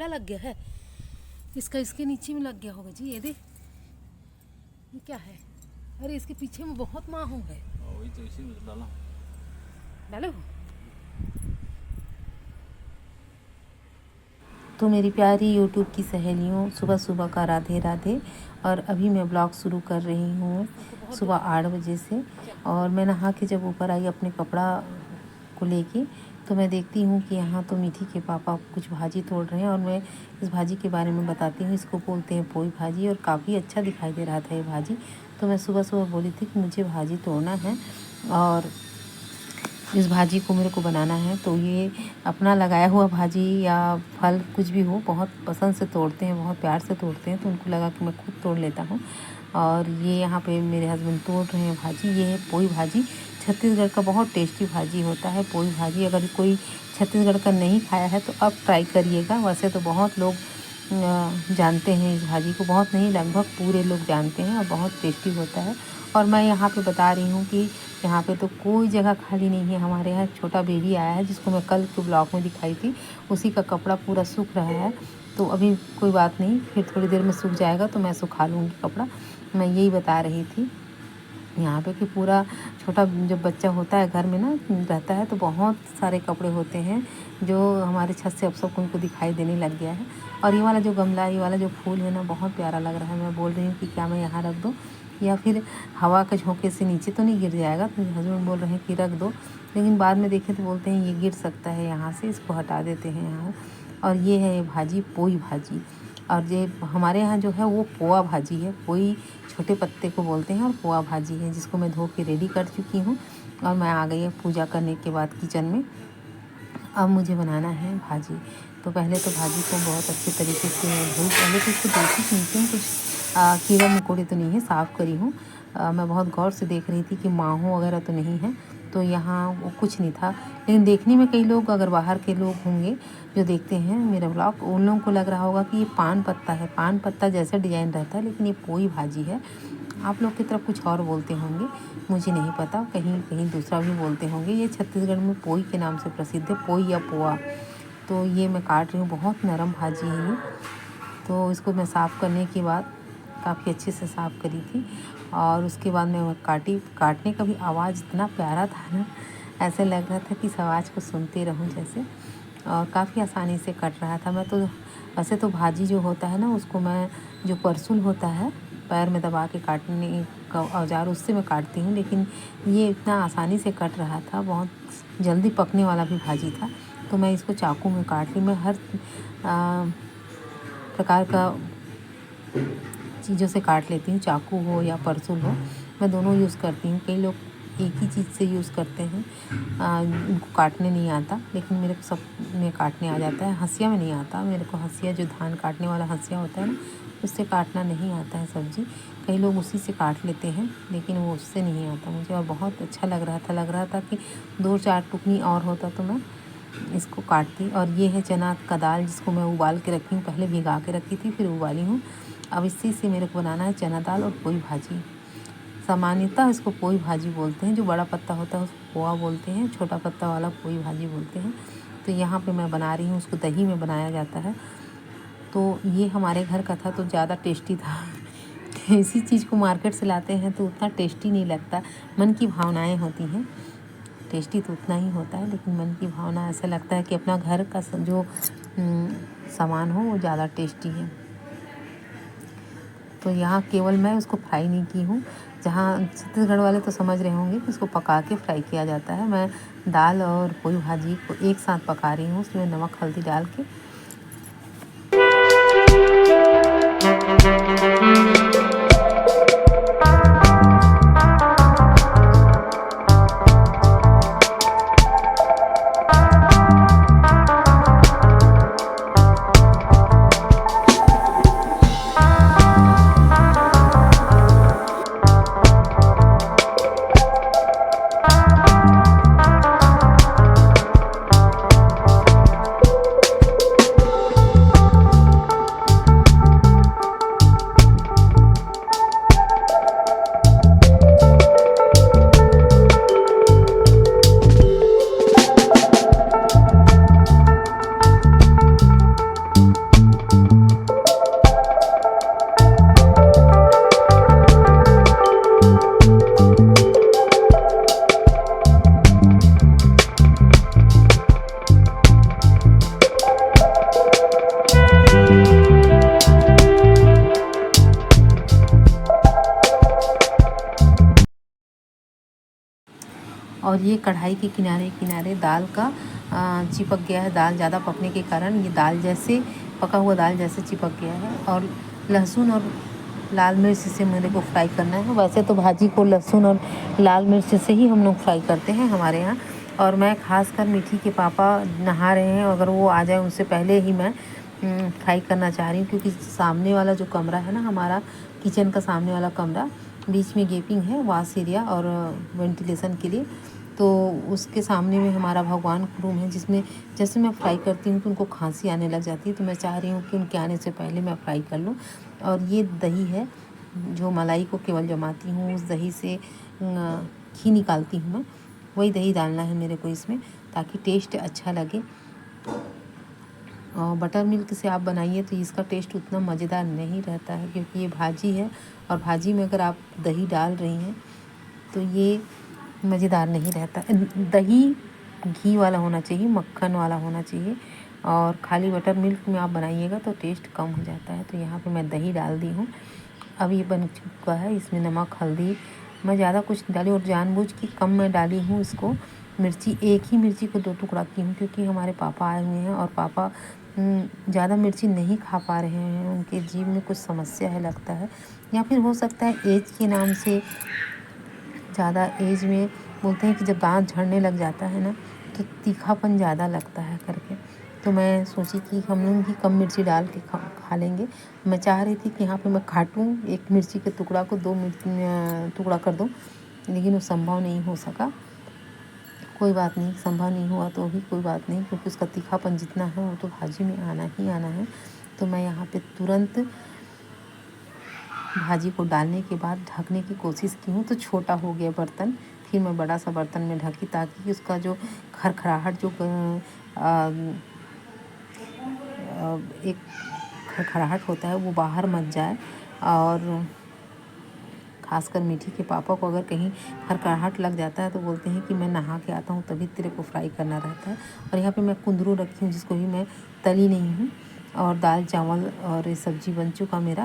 कीड़ा लग गया है इसका, इसके नीचे में लग गया होगा जी। ये क्या है? अरे इसके पीछे में बहुत माहू है। वही तो इसी में डाला डालो। तो मेरी प्यारी यूट्यूब की सहेलियों, सुबह सुबह का राधे राधे। और अभी मैं ब्लॉग शुरू कर रही हूँ सुबह 8 बजे से। और मैं नहा के जब ऊपर आई अपने कपड़ा को लेके, तो मैं देखती हूँ कि यहाँ तो मीठी के पापा कुछ भाजी तोड़ रहे हैं। और मैं इस भाजी के बारे में बताती हूँ। इसको बोलते हैं पोई भाजी, और काफ़ी अच्छा दिखाई दे रहा था ये भाजी। तो मैं सुबह सुबह बोली थी कि मुझे भाजी तोड़ना है और इस भाजी को मेरे को बनाना है। तो ये अपना लगाया हुआ भाजी या फल कुछ भी हो, बहुत पसंद से तोड़ते हैं, बहुत प्यार से तोड़ते हैं। तो उनको लगा कि मैं खुद तोड़ लेता हूँ। और ये यहाँ पे मेरे हस्बैंड तोड़ रहे हैं भाजी। ये है पोई भाजी। छत्तीसगढ़ का बहुत टेस्टी भाजी होता है पोई भाजी। अगर कोई छत्तीसगढ़ का नहीं खाया है तो अब ट्राई करिएगा। वैसे तो बहुत लोग जानते हैं इस भाजी को, बहुत नहीं लगभग पूरे लोग जानते हैं, और बहुत टेस्टी होता है। और मैं यहाँ पे बता रही हूँ कि यहाँ पे तो कोई जगह खाली नहीं है। हमारे यहाँ छोटा बेबी आया है जिसको मैं कल के ब्लॉग में दिखाई थी, उसी का कपड़ा पूरा सूख रहा है। तो अभी कोई बात नहीं, फिर थोड़ी देर में सूख जाएगा तो मैं सुखा लूँगी कपड़ा। मैं यही बता रही थी यहाँ पे कि पूरा छोटा जब बच्चा होता है घर में ना रहता है, तो बहुत सारे कपड़े होते हैं जो हमारे छत से अब सबको उनको दिखाई देने लग गया है। और ये वाला जो गमला, ये वाला जो फूल है ना, बहुत प्यारा लग रहा है। मैं बोल रही हूँ कि क्या मैं यहाँ रख दूँ या फिर हवा के झोंके से नीचे तो नहीं गिर जाएगा। तो हस्बैंड बोल रहे हैं कि रख दो, लेकिन बाद में देखें तो बोलते हैं ये गिर सकता है यहाँ से, इसको हटा देते हैं यहाँ। और ये है ये भाजी पोई भाजी। और ये हमारे यहाँ जो है वो पोआ भाजी है। पोई छोटे पत्ते को बोलते हैं और पोआ भाजी है, जिसको मैं धो के रेडी कर चुकी हूँ। और मैं आ गई है पूजा करने के बाद किचन में। अब मुझे बनाना है भाजी। तो पहले तो भाजी को बहुत अच्छे तरीके से धो, पहले तो इसको देखी कि नीचे में कुछ कीड़ा मकोड़े तो नहीं है, साफ़ करी हूँ। मैं बहुत गौर से देख रही थी कि माहो वगैरह तो नहीं है। तो यहाँ वो कुछ नहीं था, लेकिन देखने में कई लोग, अगर बाहर के लोग होंगे जो देखते हैं मेरा ब्लॉग, उन लोगों को लग रहा होगा कि ये पान पत्ता है। पान पत्ता जैसा डिज़ाइन रहता है, लेकिन ये पोई भाजी है। आप लोग की तरफ कुछ और बोलते होंगे, मुझे नहीं पता, कहीं कहीं दूसरा भी बोलते होंगे। ये छत्तीसगढ़ में पोई के नाम से प्रसिद्ध है, पोई या पोआ। तो ये मैं काट रही हूँ, बहुत नरम भाजी है ये। तो इसको मैं साफ़ करने के बाद काफ़ी अच्छे से साफ़ करी थी। और उसके बाद मैं काटने का भी आवाज़ इतना प्यारा था ना, ऐसे लग रहा था कि इस आवाज़ को सुनते रहूं जैसे। और काफ़ी आसानी से कट रहा था। मैं तो वैसे तो भाजी जो होता है ना, उसको मैं जो परसुल होता है पैर में दबा के काटने का औजार, उससे मैं काटती हूँ। लेकिन ये इतना आसानी से कट रहा था, बहुत जल्दी पकने वाला भी भाजी था। तो मैं इसको चाकू में काट ली। मैं हर प्रकार का चीज़ों से काट लेती हूँ, चाकू हो या परसुल हो, मैं दोनों यूज़ करती हूँ। कई लोग एक ही चीज़ से यूज़ करते हैं, उनको काटने नहीं आता, लेकिन मेरे को सब में काटने आ जाता है। हंसिया में नहीं आता मेरे को। हंसिया जो धान काटने वाला हंसिया होता है ना, उससे काटना नहीं आता है सब्ज़ी। कई लोग उसी से काट लेते हैं, लेकिन वो उससे नहीं आता मुझे। और बहुत अच्छा लग रहा था कि 2-4 टुकनी और होता तो मैं इसको काटती। और ये है चना का दाल, जिसको मैं उबाल के रखी हूँ, पहले भिगा के रखी थी फिर उबाली हूँ। अब इसी से मेरे को बनाना है चना दाल और पोई भाजी। सामान्यतः इसको पोई भाजी बोलते हैं, जो बड़ा पत्ता होता है उसको पोआ बोलते हैं, छोटा पत्ता वाला पोई भाजी बोलते हैं। तो यहाँ पे मैं बना रही हूँ, उसको दही में बनाया जाता है। तो ये हमारे घर का था तो ज़्यादा टेस्टी था। इसी चीज़ को मार्केट से लाते हैं तो उतना टेस्टी नहीं लगता। मन की भावनाएँ होती हैं, टेस्टी तो उतना ही होता है, लेकिन मन की भावना ऐसा लगता है कि अपना घर का जो सामान हो वो ज़्यादा टेस्टी है। तो यहाँ केवल मैं उसको फ्राई नहीं की हूँ। जहाँ छत्तीसगढ़ वाले तो समझ रहे होंगे कि इसको पका के फ्राई किया जाता है। मैं दाल और पोई भाजी को एक साथ पका रही हूँ, उसमें नमक हल्दी डाल के। और ये कढ़ाई के किनारे किनारे दाल का चिपक गया है। दाल ज़्यादा पकने के कारण ये दाल जैसे पका हुआ दाल जैसे चिपक गया है। और लहसुन और लाल मिर्च से मेरे को फ्राई करना है। वैसे तो भाजी को लहसुन और लाल मिर्च से ही हम लोग फ्राई करते हैं हमारे यहाँ। और मैं खासकर मीठी के पापा नहा रहे हैं, अगर वो आ जाए उनसे पहले ही मैं फ्राई करना चाह रही हूँ, क्योंकि सामने वाला जो कमरा है ना, हमारा किचन का सामने वाला कमरा, बीच में गेपिंग है वाश एरिया और वेंटिलेशन के लिए। तो उसके सामने में हमारा भगवान का रूम है, जिसमें जैसे मैं फ्राई करती हूँ तो उनको खांसी आने लग जाती है। तो मैं चाह रही हूँ कि उनके आने से पहले मैं फ्राई कर लूँ। और ये दही है जो मलाई को केवल जमाती हूँ, उस दही से घी निकालती हूँ मैं, वही दही डालना है मेरे को इसमें, ताकि टेस्ट अच्छा लगे। और बटर मिल्क से आप बनाइए तो इसका टेस्ट उतना मज़ेदार नहीं रहता है, क्योंकि ये भाजी है और भाजी में अगर आप दही डाल रही हैं तो ये मज़ेदार नहीं रहता। दही घी वाला होना चाहिए, मक्खन वाला होना चाहिए। और खाली बटर मिल्क में आप बनाइएगा तो टेस्ट कम हो जाता है। तो यहाँ पे मैं दही डाल दी हूँ। अब ये बन चुका है। इसमें नमक हल्दी मैं ज़्यादा कुछ नहीं डाली, और जानबूझ के कम मैं डाली हूँ इसको। मिर्ची एक ही मिर्ची को 2 टुकड़ा की हूँ, क्योंकि हमारे पापा आए हुए हैं और पापा ज़्यादा मिर्ची नहीं खा पा रहे हैं। उनके जीभ में कुछ समस्या है लगता है, या फिर हो सकता है एज के नाम से, ज़्यादा एज में बोलते हैं कि जब दांत झड़ने लग जाता है ना तो तीखापन ज़्यादा लगता है करके। तो मैं सोची कि हम लोग भी कम मिर्ची डाल के खा लेंगे। मैं चाह रही थी कि यहाँ पे मैं काटूँ एक मिर्ची के टुकड़ा को 2 टुकड़ा कर दूँ, लेकिन वो संभव नहीं हो सका। कोई बात नहीं, संभव नहीं हुआ तो भी कोई बात नहीं, क्योंकि उसका तीखापन जितना है वो तो भाजी में आना ही आना है। तो मैं यहाँ पे तुरंत भाजी को डालने के बाद ढकने की कोशिश की हूँ, तो छोटा हो गया बर्तन। फिर मैं बड़ा सा बर्तन में ढकी, ताकि उसका जो खरखराहट जो एक खरखराहट होता है वो बाहर मत जाए। और खासकर मीठी के पापा को अगर कहीं खरखराहट लग जाता है तो बोलते हैं कि मैं नहा के आता हूँ तभी तेरे को फ्राई करना रहता है। और यहाँ पे मैं कुंदरू रखी हूँ, जिसको भी मैं तली नहीं हूँ। और दाल चावल और ये सब्ज़ी बन चुका मेरा।